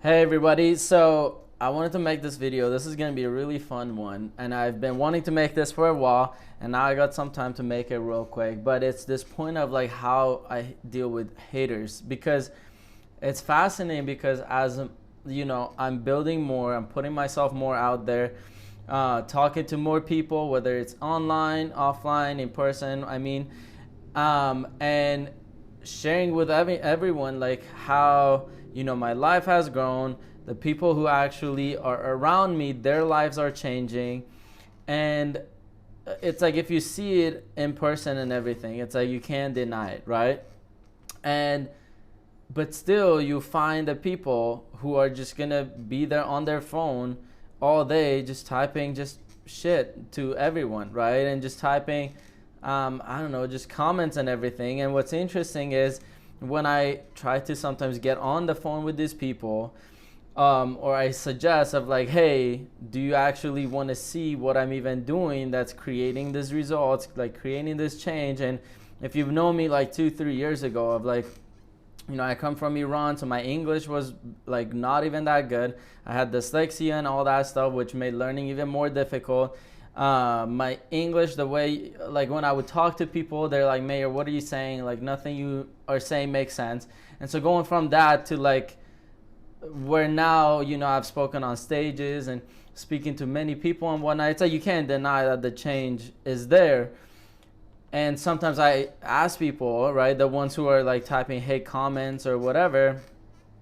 Hey everybody, so I wanted to make this video. This is going to be a really fun one, and I've been wanting to make this for a while, and now I got some time to make it real quick. But it's this point of like how I deal with haters, because it's fascinating, because as I'm building more, I'm putting myself more out there, talking to more people, whether it's online, offline, in person, and sharing with everyone like how my life has grown, the people who actually are around me, their lives are changing. And it's like, if you see it in person and everything, it's like you can't deny it, right? And but still you find the people who are just gonna be there on their phone all day, just typing just shit to everyone, right? And just typing I don't know, just comments and everything. And what's interesting is when I try to sometimes get on the phone with these people, or I suggest of like, hey, do you actually want to see what I'm even doing that's creating these results, like creating this change? And if you've known me like 2-3 years ago, of like, I come from Iran, so my English was like not even that good. I had dyslexia and all that stuff, which made learning even more difficult. My English, the way, like when I would talk to people, they're like, Mayor, what are you saying? Like nothing you are saying makes sense. And so going from that to like where now, I've spoken on stages and speaking to many people and whatnot, it's like you can't deny that the change is there. And sometimes I ask people, right, the ones who are like typing hate comments or whatever,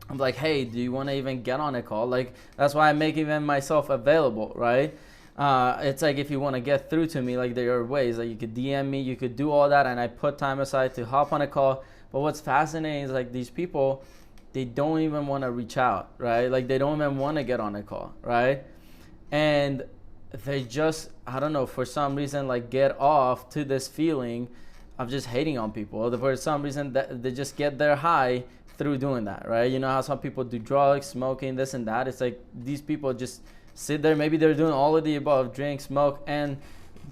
I'm like, hey, do you want to even get on a call? Like, that's why I make even myself available, right? It's like, if you want to get through to me, like there are ways that you could DM me, you could do all that, and I put time aside to hop on a call. But what's fascinating is like these people, they don't even want to reach out, right? Like they don't even want to get on a call, right? And they just, I don't know, for some reason, like get off to this feeling of just hating on people. For some reason, that they just get their high through doing that, right? You know how some people do drugs, smoking, this and that. It's like these people just sit there, maybe they're doing all of the above, drink, smoke, and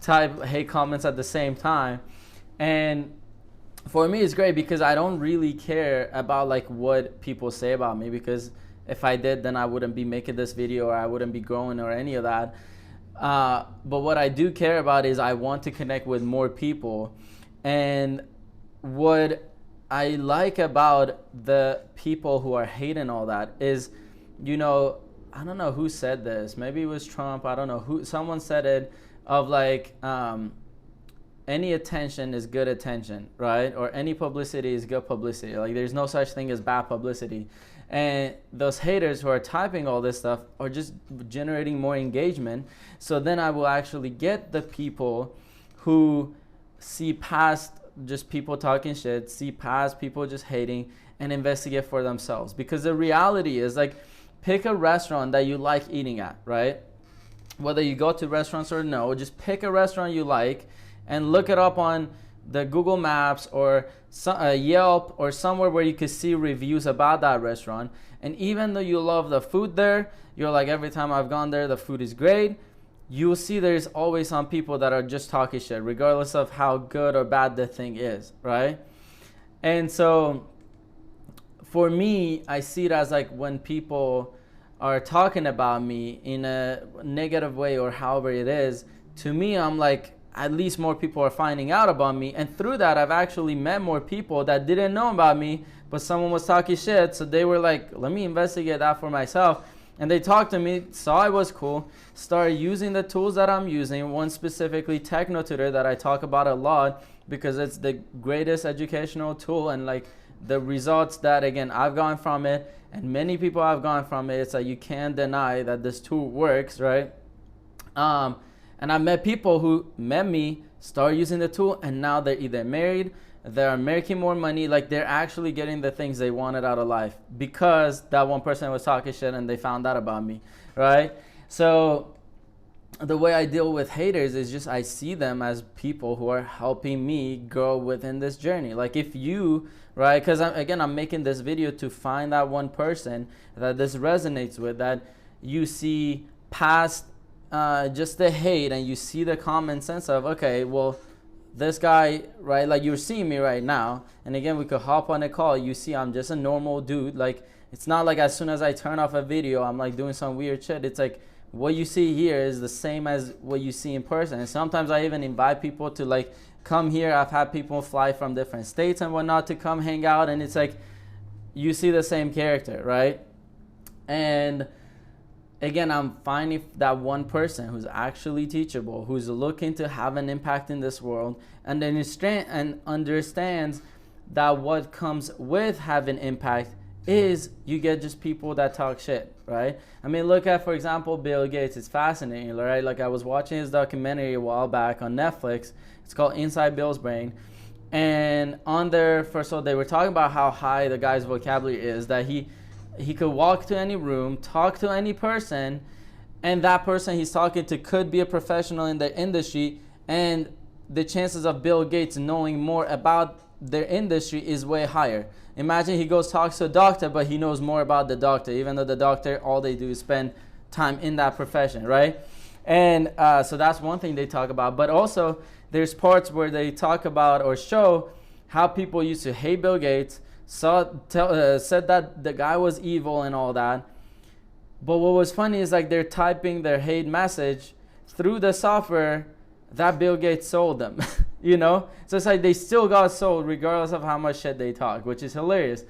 type hate comments at the same time. And for me, it's great because I don't really care about like what people say about me, because if I did, then I wouldn't be making this video, or I wouldn't be growing, or any of that. But what I do care about is I want to connect with more people. And what I like about the people who are hating all that is, I don't know who said this. Maybe it was Trump. I don't know who. Someone said it, of like, any attention is good attention, right? Or any publicity is good publicity. Like there's no such thing as bad publicity. And those haters who are typing all this stuff are just generating more engagement. So then I will actually get the people who see past just people talking shit, see past people just hating, and investigate for themselves. Because the reality is, like, pick a restaurant that you like eating at, right? Whether you go to restaurants or no, just pick a restaurant you like and look it up on the Google Maps or Yelp or somewhere where you can see reviews about that restaurant. And even though you love the food there, you're like, every time I've gone there, the food is great, you'll see there's always some people that are just talking shit, regardless of how good or bad the thing is, right? And so for me, I see it as like when people are talking about me in a negative way or however it is, to me, I'm like, at least more people are finding out about me. And through that, I've actually met more people that didn't know about me, but someone was talking shit. So they were like, let me investigate that for myself. And they talked to me, saw it was cool, started using the tools that I'm using. One specifically, Techno Tutor, that I talk about a lot because it's the greatest educational tool. And like the results that, again, I've gone from it, and many people have gone from it, it's like you can't deny that this tool works, right? And I met people who met me, started using the tool, and now they're either married, they're making more money, like they're actually getting the things they wanted out of life because that one person was talking shit and they found out about me, right? So the way I deal with haters is just I see them as people who are helping me grow within this journey. Like if you, right, because I'm making this video to find that one person that this resonates with, that you see past just the hate, and you see the common sense of, okay, well, this guy, right, like you're seeing me right now, and again, we could hop on a call, you see I'm just a normal dude, like It's not like as soon as I turn off a video, I'm like doing some weird shit. It's like what you see here is the same as what you see in person. And sometimes I even invite people to like come here. I've had people fly from different states and whatnot to come hang out, and it's like you see the same character, right? And again, I'm finding that one person who's actually teachable, who's looking to have an impact in this world, and then understands that what comes with having impact is you get just people that talk shit, right? I mean, look at, for example, Bill Gates. It's fascinating, right? Like I was watching his documentary a while back on Netflix. It's called Inside Bill's Brain. And on there, first of all, they were talking about how high the guy's vocabulary is, that he could walk to any room, talk to any person, and that person he's talking to could be a professional in the industry, and the chances of Bill Gates knowing more about their industry is way higher. Imagine he goes talks to a doctor, but he knows more about the doctor, even though the doctor, all they do is spend time in that profession, right? And so that's one thing they talk about. But also, there's parts where they talk about or show how people used to hate Bill Gates, said that the guy was evil and all that. But what was funny is like they're typing their hate message through the software that Bill Gates sold them. You know, so it's like they still got sold regardless of how much shit they talk, which is hilarious.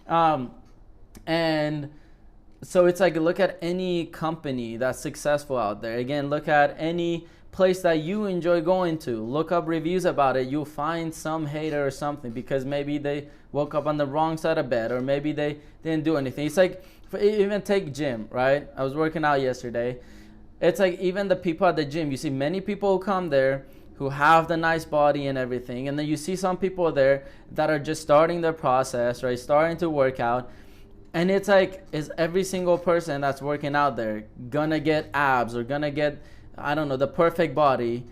And so it's like, look at any company that's successful out there. Again, look at any place that you enjoy going to. Look up reviews about it. You'll find some hater or something because maybe they woke up on the wrong side of bed, or maybe they didn't do anything. It's like, even take gym, right? I was working out yesterday. It's like even the people at the gym, you see many people who come there who have the nice body and everything, and then you see some people there that are just starting their process, right? Starting to work out. And it's like, is every single person that's working out there gonna get abs or gonna get, I don't know, the perfect body?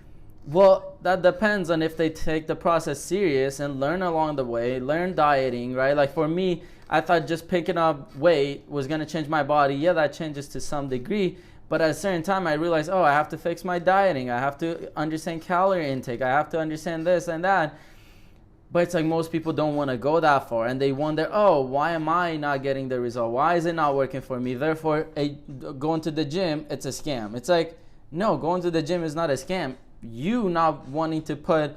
Well, that depends on if they take the process serious and learn along the way, learn dieting, right? Like for me, I thought just picking up weight was gonna change my body. Yeah, that changes to some degree. But at a certain time, I realized, I have to fix my dieting. I have to understand calorie intake. I have to understand this and that. But it's like most people don't want to go that far. And they wonder, why am I not getting the result? Why is it not working for me? Therefore, going to the gym, it's a scam. It's like, no, going to the gym is not a scam. You not wanting to put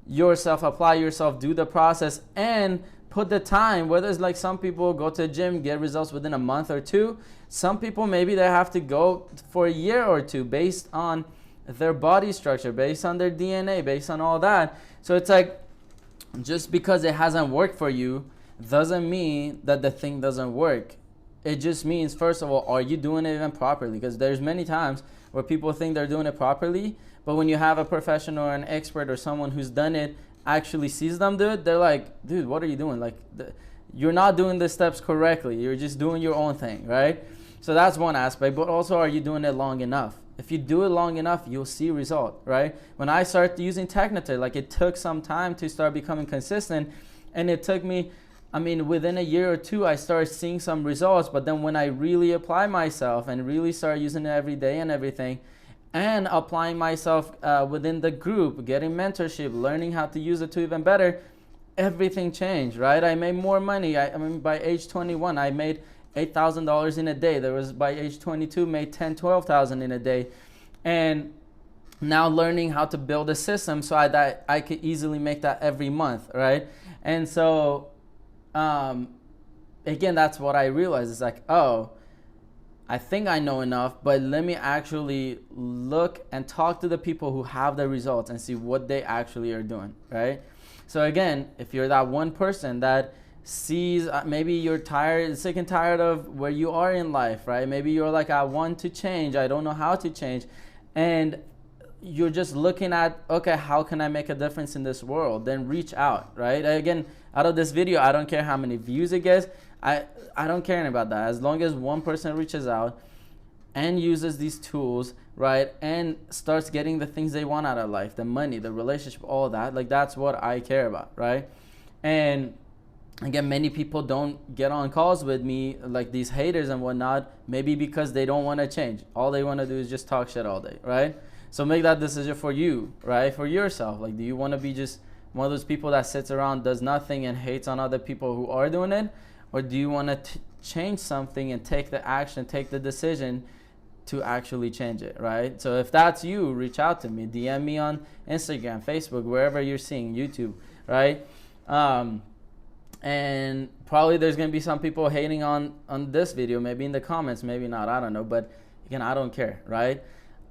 yourself, apply yourself, do the process, and put the time. Whether it's like some people go to the gym, get results within a month or two. Some people, maybe they have to go for a year or two based on their body structure, based on their DNA, based on all that. So it's like, just because it hasn't worked for you doesn't mean that the thing doesn't work. It just means, first of all, are you doing it even properly? Because there's many times where people think they're doing it properly, but when you have a professional or an expert or someone who's done it actually sees them do it, they're like, dude, what are you doing? Like, you're not doing the steps correctly. You're just doing your own thing, right? So that's one aspect, but also, are you doing it long enough? If you do it long enough, you'll see result, right? When I started using Technitor, like it took some time to start becoming consistent, and it took me, within a year or two, I started seeing some results. But then when I really apply myself and really start using it every day and everything, and applying myself within the group, getting mentorship, learning how to use it to even better, everything changed, right? I made more money. By age 21, I made $8,000 in a day. There was, by age 22, made $12,000 in a day. And now learning how to build a system so that I could easily make that every month, right? And so, again, that's what I realized. It's like, I think I know enough, but let me actually look and talk to the people who have the results and see what they actually are doing, right? So again, if you're that one person that sees, maybe you're sick and tired of where you are in life, right? Maybe you're like, I want to change, I don't know how to change, and you're just looking at, okay, how can I make a difference in this world? Then reach out, right? Again, out of this video, I don't care how many views it gets. I don't care about that. As long as one person reaches out and uses these tools, right, and starts getting the things they want out of life, the money, the relationship, all that, like that's what I care about, right? And again, many people don't get on calls with me, like these haters and whatnot, maybe because they don't want to change. All they want to do is just talk shit all day, right? So make that decision for you, right? For yourself. Like, do you want to be just one of those people that sits around, does nothing, and hates on other people who are doing it? Or do you want to change something and take the action, take the decision to actually change it, right? So if that's you, reach out to me, DM me on Instagram, Facebook, wherever you're seeing, YouTube, right? And probably there's gonna be some people hating on this video, maybe in the comments, maybe not, I don't know. But again, I don't care, right?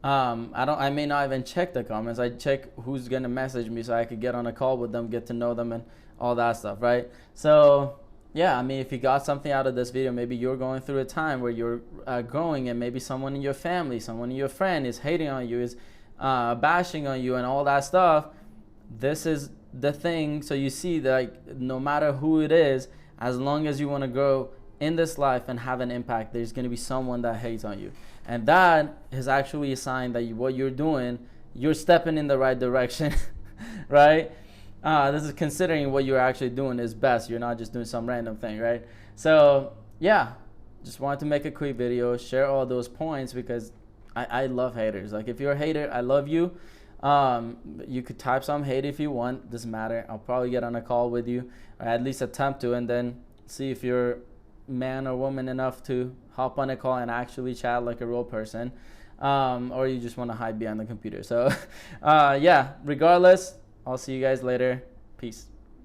I may not even check the comments. I check who's gonna message me so I could get on a call with them, get to know them, and all that stuff, right? So yeah, I mean, if you got something out of this video, maybe you're going through a time where you're growing, and maybe someone in your family, someone in your friend is hating on you, is bashing on you, and all that stuff. This is the thing. So you see that, like, no matter who it is, as long as you want to grow in this life and have an impact, there's going to be someone that hates on you, and that is actually a sign that what you're doing, you're stepping in the right direction, right? This is considering what you're actually doing is best. You're not just doing some random thing, right? So yeah, just wanted to make a quick video, share all those points, because I love haters. Like, if you're a hater, I love you. You could type some hate if you want, doesn't matter. I'll probably get on a call with you, or at least attempt to, and then see if you're man or woman enough to hop on a call and actually chat like a real person, or you just want to hide behind the computer. So yeah, regardless, I'll see you guys later. Peace.